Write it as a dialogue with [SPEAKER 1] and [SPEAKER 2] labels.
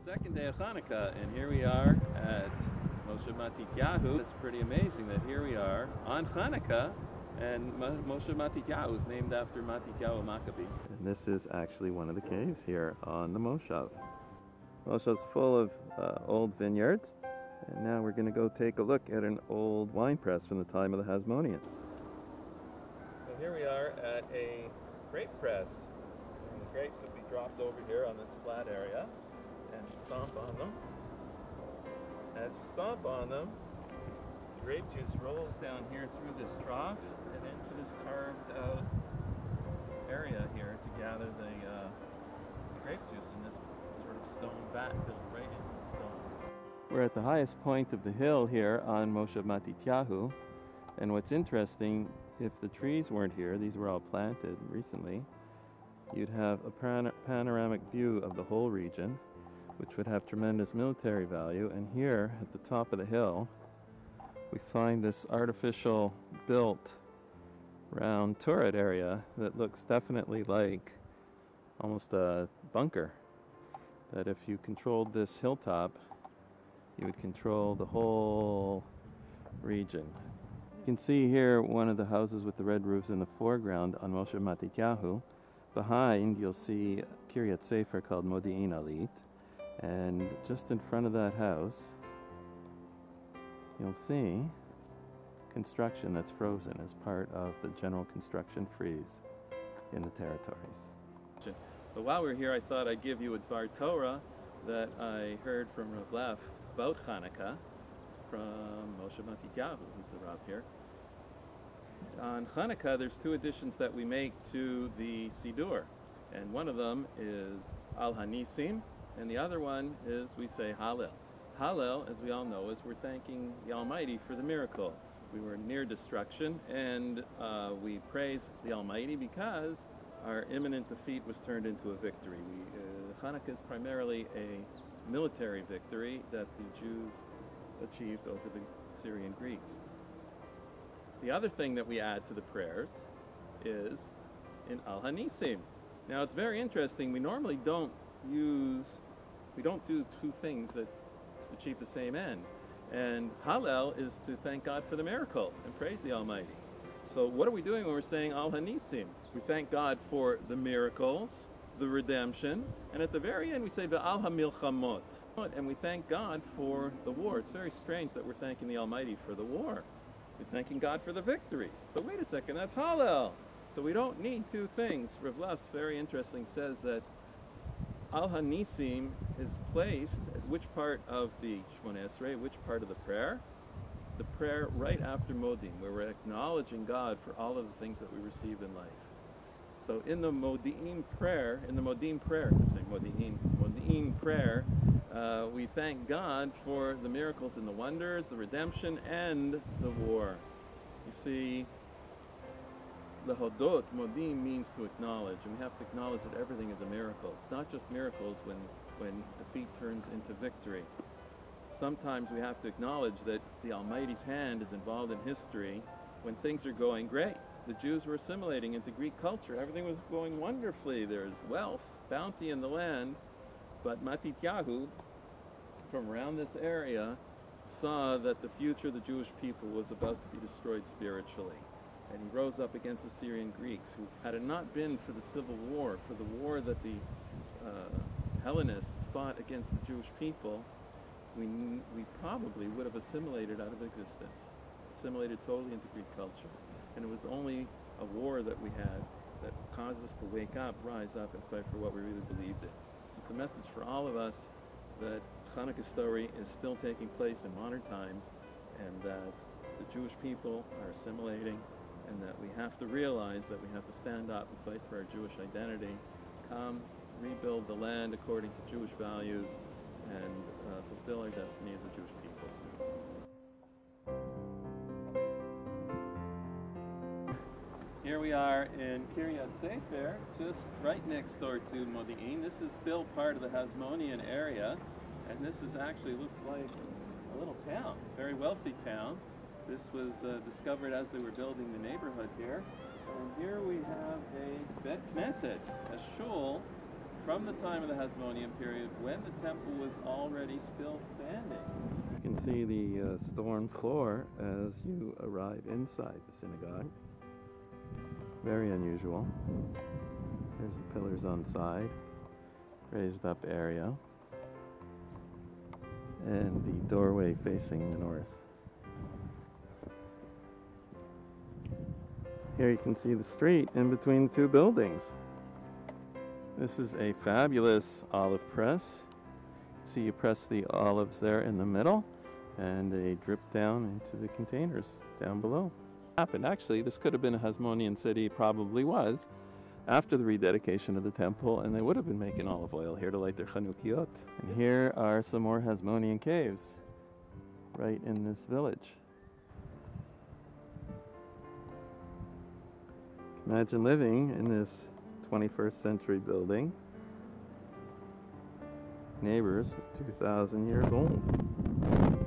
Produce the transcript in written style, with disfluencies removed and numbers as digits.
[SPEAKER 1] Second day of Chanukah, and here we are at Moshav Mattityahu. It's pretty amazing that here we are on Chanukah, and Moshav Mattityahu is named after Mattityahu Maccabee. And this is actually one of the caves here on the Moshav. Moshav's full of old vineyards, and now we're going to go take a look at an old wine press from the time of the Hasmoneans. So here we are at a grape press, and the grapes will be dropped over here on this flat area and stomp on them. As you stomp on them, the grape juice rolls down here through this trough and into this carved out area here to gather the grape juice in this sort of stone vat built right into the stone. We're at the highest point of the hill here on Moshav Mattityahu, and what's interesting, if the trees weren't here, these were all planted recently, you'd have a panoramic view of the whole region, which would have tremendous military value. And here at the top of the hill we find this artificial built round turret area that looks definitely like almost a bunker, that if you controlled this hilltop you would control the whole region. You can see here one of the houses with the red roofs in the foreground on Moshav Mattityahu. Behind you'll see Kiryat Sefer called Modi'in Alit. And just in front of that house, you'll see construction that's frozen as part of the general construction freeze in the territories. But while we're here, I thought I'd give you a dvar Torah that I heard from Rav Leff about Chanukah from Moshav Mattityahu, who's the Rav here. On Chanukah, there's two additions that we make to the Siddur, and one of them is Al Hanisim, and the other one is we say Hallel. Hallel, as we all know, is we're thanking the Almighty for the miracle. We were near destruction, and we praise the Almighty because our imminent defeat was turned into a victory. Chanukah is primarily a military victory that the Jews achieved over the Syrian Greeks. The other thing that we add to the prayers is in Al Hanisim. Now it's very interesting, we normally don't do two things that achieve the same end. And Hallel is to thank God for the miracle and praise the Almighty. So what are we doing when we're saying Al Hanisim? We thank God for the miracles, the redemption, and at the very end we say Ve'al HaMilchamot. And we thank God for the war. It's very strange that we're thanking the Almighty for the war. We're thanking God for the victories. But wait a second, that's Hallel. So we don't need two things. Rav Leff's very interesting says that Al Hanisim is placed at which part of the Shmoneh Esrei, which part of the prayer? The prayer right after Modim, where we're acknowledging God for all of the things that we receive in life. So in the Modim prayer, we thank God for the miracles and the wonders, the redemption, and the war. You see, the Hodot, Modim, means to acknowledge, and we have to acknowledge that everything is a miracle. It's not just miracles when defeat turns into victory. Sometimes we have to acknowledge that the Almighty's hand is involved in history when things are going great. The Jews were assimilating into Greek culture. Everything was going wonderfully. There's wealth, bounty in the land. But Mattityahu, from around this area, saw that the future of the Jewish people was about to be destroyed spiritually. And he rose up against the Syrian Greeks, who, had it not been for the civil war, for the war that the Hellenists fought against the Jewish people, we probably would have assimilated out of existence, assimilated totally into Greek culture. And it was only a war that we had that caused us to wake up, rise up, and fight for what we really believed in. So it's a message for all of us that Chanukah's story is still taking place in modern times, and that the Jewish people are assimilating, and that we have to realize that we have to stand up and fight for our Jewish identity, come rebuild the land according to Jewish values, and fulfill our destiny as a Jewish people. Here we are in Kiryat Sefer, just right next door to Modi'in. This is still part of the Hasmonean area, and this is actually looks like a little town, very wealthy town. This was discovered as they were building the neighborhood here. And here we have a Bet Knesset, a shul from the time of the Hasmonean period when the temple was already still standing. You can see the stone floor as you arrive inside the synagogue. Very unusual. There's the pillars on side, raised up area, and the doorway facing the north. Here you can see the street in between the two buildings. This is a fabulous olive press. See, you press the olives there in the middle and they drip down into the containers down below. Actually, this could have been a Hasmonean city, probably was, after the rededication of the temple, and they would have been making olive oil here to light their Chanukah. And here are some more Hasmonean caves right in this village. Imagine living in this 21st century building. Neighbors 2,000 years old.